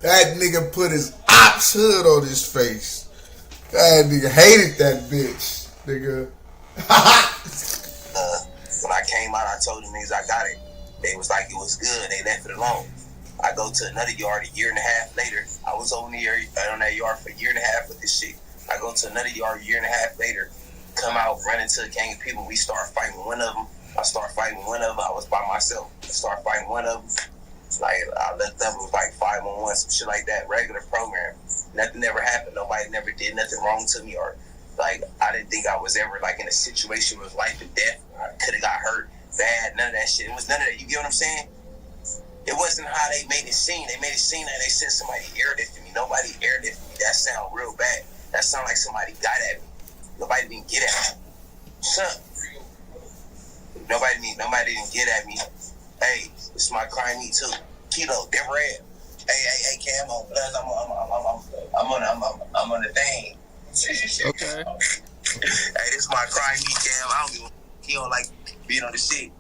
[SPEAKER 1] That nigga put his ops hood on his face. That nigga hated that bitch. Nigga.
[SPEAKER 9] when I came out, I told them niggas I got it. They was like, it was good. They left it alone. I go to another yard a year and a half later. I was on that yard for a year and a half with this shit. I go to another yard a year and a half later. Come out, run into a gang of people. We start fighting one of them. I start fighting one of them. I was by myself. I start fighting one of them. Like, I left them with like 5-on-1, some shit like that. Regular program. Nothing ever happened. Nobody never did nothing wrong to me, or like, I didn't think I was ever like in a situation with life and death. I could have got hurt bad. None of that shit. It was none of that. You get what I'm saying? It wasn't how they made it seem. They made it seem that they said somebody airlifted me. Nobody airlifted me. That sound real bad. That sound like somebody got at me. Nobody didn't get at me. Son. Nobody didn't get at me. Hey, it's my crime, me too. Kilo, different red. Hey, Cam, I'm on the thing.
[SPEAKER 8] Okay.
[SPEAKER 9] Hey, this is my crime, me, Cam. I don't give a. He don't like being on the shit.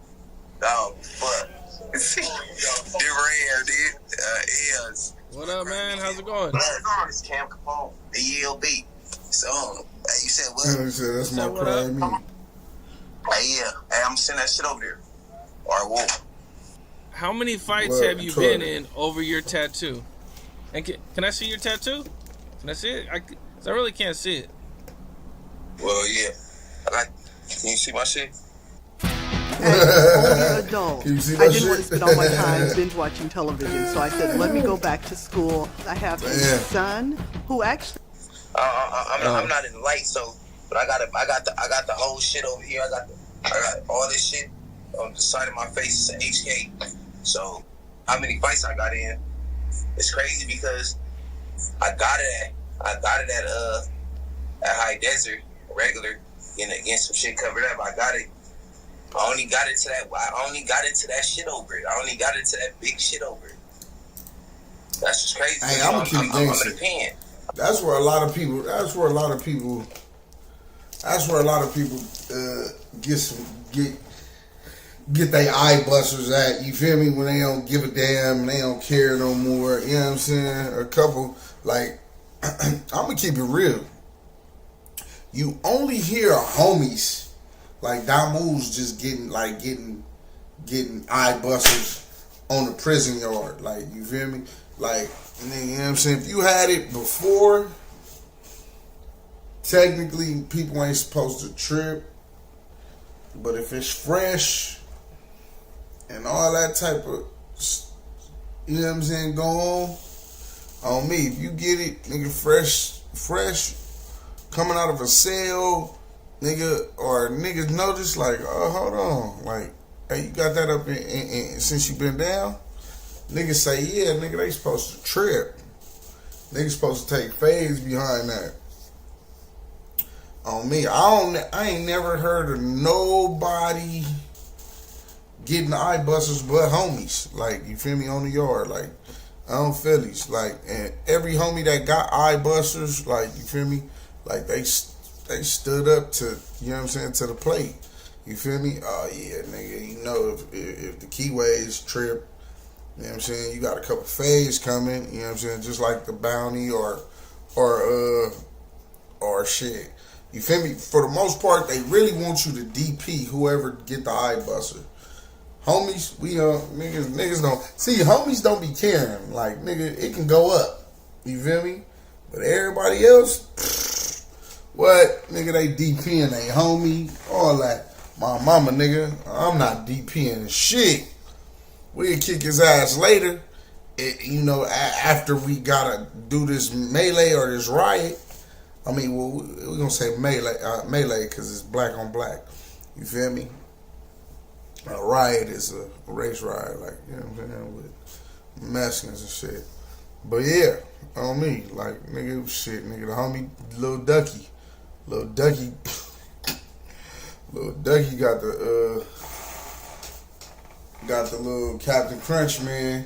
[SPEAKER 9] But different hair, dude. Yes.
[SPEAKER 8] What up, man? How's it going?
[SPEAKER 9] It's Cam Capone, the ELB. So, hey, you said what?
[SPEAKER 1] He said, that's my
[SPEAKER 8] what
[SPEAKER 1] crime. Me.
[SPEAKER 9] Hey, yeah. Hey, I'm sending that shit over there. Or what?
[SPEAKER 8] How many fights have you been in over your tattoo? And can I see your tattoo? Can I see it? I really can't see it.
[SPEAKER 9] Well, yeah. Can you see my shit?
[SPEAKER 10] As an adult,
[SPEAKER 1] Can you see
[SPEAKER 10] I
[SPEAKER 1] my
[SPEAKER 10] didn't
[SPEAKER 1] shit?
[SPEAKER 10] want to spend all my time binge watching television, so I said, let me go back to school. I have a son who actually.
[SPEAKER 9] I'm not in the light, so, but I got the whole shit over here. I got all this shit on the side of my face. It's an HK. So, how many fights I got in? It's crazy because I got it at High Desert, regular, getting some shit covered up. I got it. I only got it to that shit over it. I only got it to that big shit over it. That's just crazy.
[SPEAKER 1] Hey, I'm gonna keep it
[SPEAKER 9] I'm
[SPEAKER 1] gangster.
[SPEAKER 9] in the pen.
[SPEAKER 1] That's where a lot of people get they eye busters at, you feel me, when they don't give a damn and they don't care no more, you know what I'm saying? A couple, like, I'm gonna keep it real. You only hear homies like Damu's just getting eye busters on the prison yard, like, you feel me? Like, you know what I'm saying? If you had it before, technically people ain't supposed to trip. But if it's fresh and all that type of, you know what I'm saying, go on me. If you get it, nigga, fresh, coming out of a cell, nigga, or niggas notice, like, oh, hold on, like, hey, you got that up in since you been down? Niggas say, yeah, nigga, they supposed to trip. Niggas supposed to take phase behind that. On me, I ain't never heard of nobody getting eye busters but homies. Like, you feel me, on the yard. Like, I don't feel these. Like, and every homie that got eye busters, like, you feel me, like, they stood up to, you know what I'm saying, to the plate. You feel me? Oh, yeah, nigga, you know, if the keyways trip, you know what I'm saying, you got a couple phase coming, you know what I'm saying, just like the bounty or shit. You feel me? For the most part, they really want you to DP whoever get the eye buster. Homies, we niggas don't see. Homies don't be caring. Like, nigga, it can go up. You feel me? But everybody else, What? Nigga, they DPing they homie, all that. My mama, nigga, I'm not DPing shit. We'll kick his ass later. After we gotta do this melee or this riot. I mean, well, we're gonna say melee because it's black on black. You feel me? A riot is a race riot, like, you know what I'm saying, with Mexicans and shit. But yeah, on me, like, nigga, shit, nigga, the homie Lil Ducky got the little Captain Crunch, man,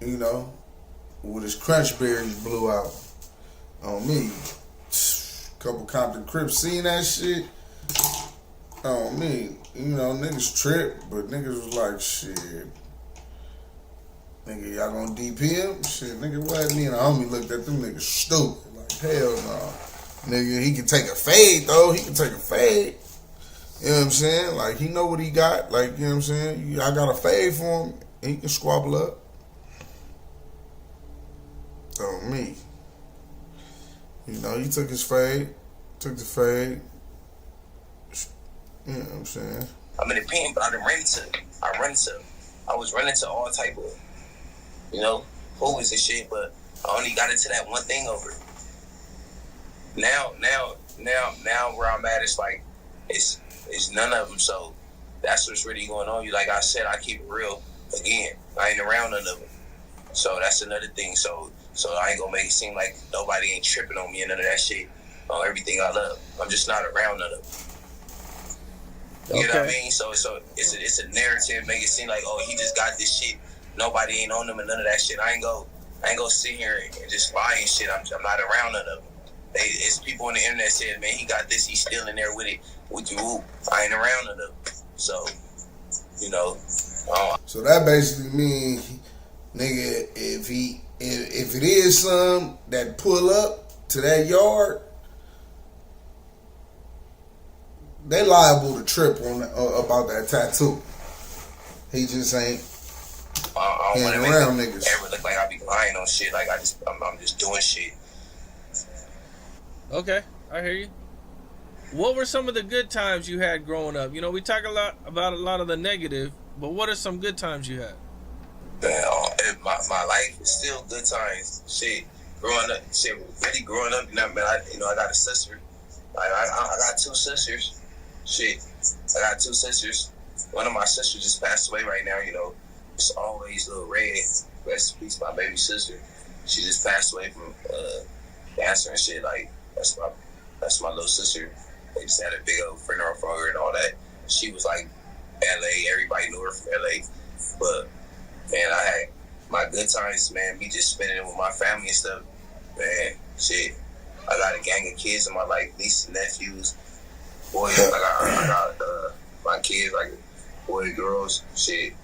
[SPEAKER 1] you know, with his crunch berries blew out. On me, couple Compton Crips seen that shit. On me, you know, niggas tripped, but niggas was like, shit, nigga, y'all gonna DP him? Shit, nigga, what? Me and the homie looked at them niggas stupid. Like, hell no. Nigga, he can take a fade, though. He can take a fade. You know what I'm saying? Like, he know what he got. Like, you know what I'm saying? I got a fade for him. He can squabble up. On me. You know, he took his fade. Took the fade. You know what I'm saying?
[SPEAKER 9] I'm in the pen, but I was running to all type of, you know, hooligans and shit, but I only got into that one thing over. Now where I'm at, it's like, it's none of them, so that's what's really going on. Like I said, I keep it real. Again, I ain't around none of them. So that's another thing, so I ain't gonna make it seem like nobody ain't tripping on me and none of that shit, on everything I love. I'm just not around none of them. You know what I mean? So it's a narrative, make it seem like, oh, he just got this shit. Nobody ain't on him and none of that shit. I ain't go sit here and just buying shit. I'm not around none of them. It's people on the internet saying, man, he got this. He's still in there with it. With you, I ain't around none of them. So, you know.
[SPEAKER 1] So that basically means, nigga, if it is some that pull up to that yard, they liable to trip on about that tattoo. He just ain't hanging around niggas.
[SPEAKER 9] Ever look like I be lying on shit? Like I'm just doing shit.
[SPEAKER 8] Okay, I hear you. What were some of the good times you had growing up? You know, we talk a lot about a lot of the negative, but what are some good times you had?
[SPEAKER 9] My life is still good times. Shit, growing up, really growing up. You know, man, I got a sister. I got two sisters. Shit, I got two sisters. One of my sisters just passed away right now. You know, it's always Lil Red. Rest in peace, my baby sister. She just passed away from cancer and shit. Like that's my little sister. They just had a big old funeral for her and all that. She was like LA. Everybody knew her from LA. But man, I had my good times, man. Me just spending it with my family and stuff. Man, shit. I got a gang of kids in my life, nieces and nephews. Boys, I got my kids, like boys, girls, shit.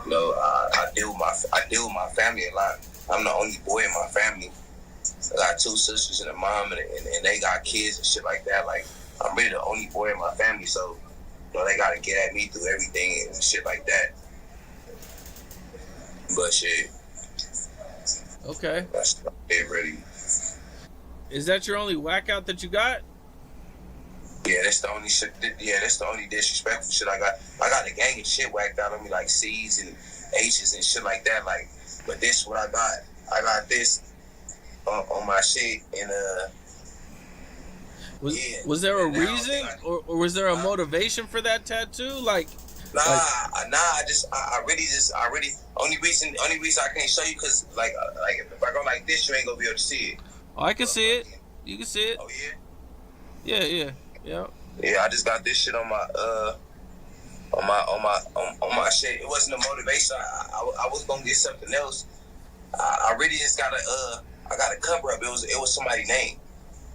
[SPEAKER 9] You know, I deal with my family a lot. I'm the only boy in my family. I got two sisters and a mom, and they got kids and shit like that. Like, I'm really the only boy in my family, so you know they gotta get at me through everything and shit like that. But shit.
[SPEAKER 8] Okay.
[SPEAKER 9] That's it, really.
[SPEAKER 8] Is that your only whack out that you got?
[SPEAKER 9] Yeah, that's the only shit. Yeah, that's the only disrespectful shit I got. I got a gang of shit whacked out on me, like C's and H's and shit like that. Like, but this is what I got. I got this on my shit, and
[SPEAKER 8] Was there a reason, or was there a motivation for that tattoo? Like,
[SPEAKER 9] I really only reason I can't show you because like if I go like this, you ain't gonna be able to see it.
[SPEAKER 8] Oh, I can see it. You can see it.
[SPEAKER 9] Oh yeah.
[SPEAKER 8] Yeah.
[SPEAKER 9] Yeah, I just got this shit on my shit. It wasn't a motivation. I was gonna get something else. I really just got a cover up. It was somebody's name.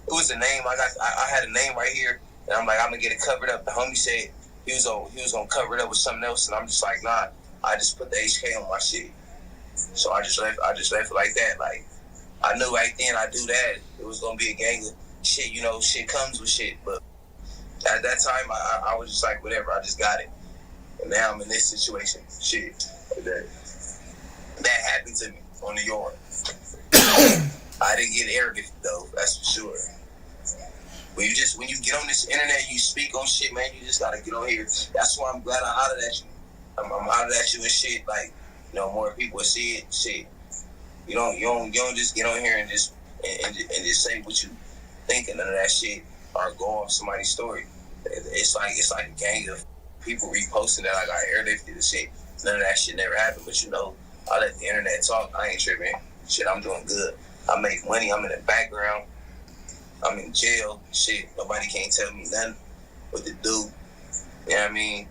[SPEAKER 9] It was a name. I had a name right here, and I'm like, I'm gonna get it covered up. The homie said he was gonna cover it up with something else, and I'm just like, nah. I just put the HK on my shit. So I just left it like that. Like, I knew right then I do that. It was gonna be a gang of shit. You know, shit comes with shit. But at that time, I was just like, whatever. I just got it. And now I'm in this situation. Shit, that happened to me on the yard. I didn't get arrogant though. That's for sure. When you get on this internet, you speak on shit, man. You just gotta get on here. That's why I'm glad I hollered at you. I'm hollered at you and shit. Like, you know, more people see it. Shit, you don't just get on here and just say what you think and none of that shit, or go off somebody's story. It's like a gang of people reposting that I got airlifted and shit. None of that shit never happened. But you know, I let the internet talk. I ain't tripping. Shit, I'm doing good. I make money. I'm in the background. I'm in jail. Shit, nobody can't tell me nothing what to do. You know what I mean?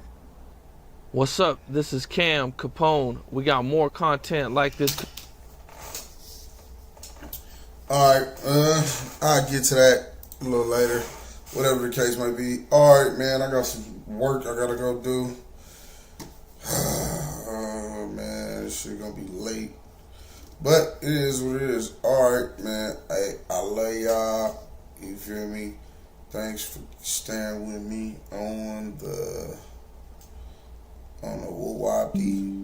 [SPEAKER 8] What's up? This is Cam Capone. We got more content like this.
[SPEAKER 1] Alright, I'll get to that a little later. Whatever the case might be. Alright, man, I got some work I gotta go do. Oh, man, this shit gonna be late. But it is what it is. Alright, man. Hey, I love y'all. You feel me? Thanks for staying with me on the Woo-Wop-Dee.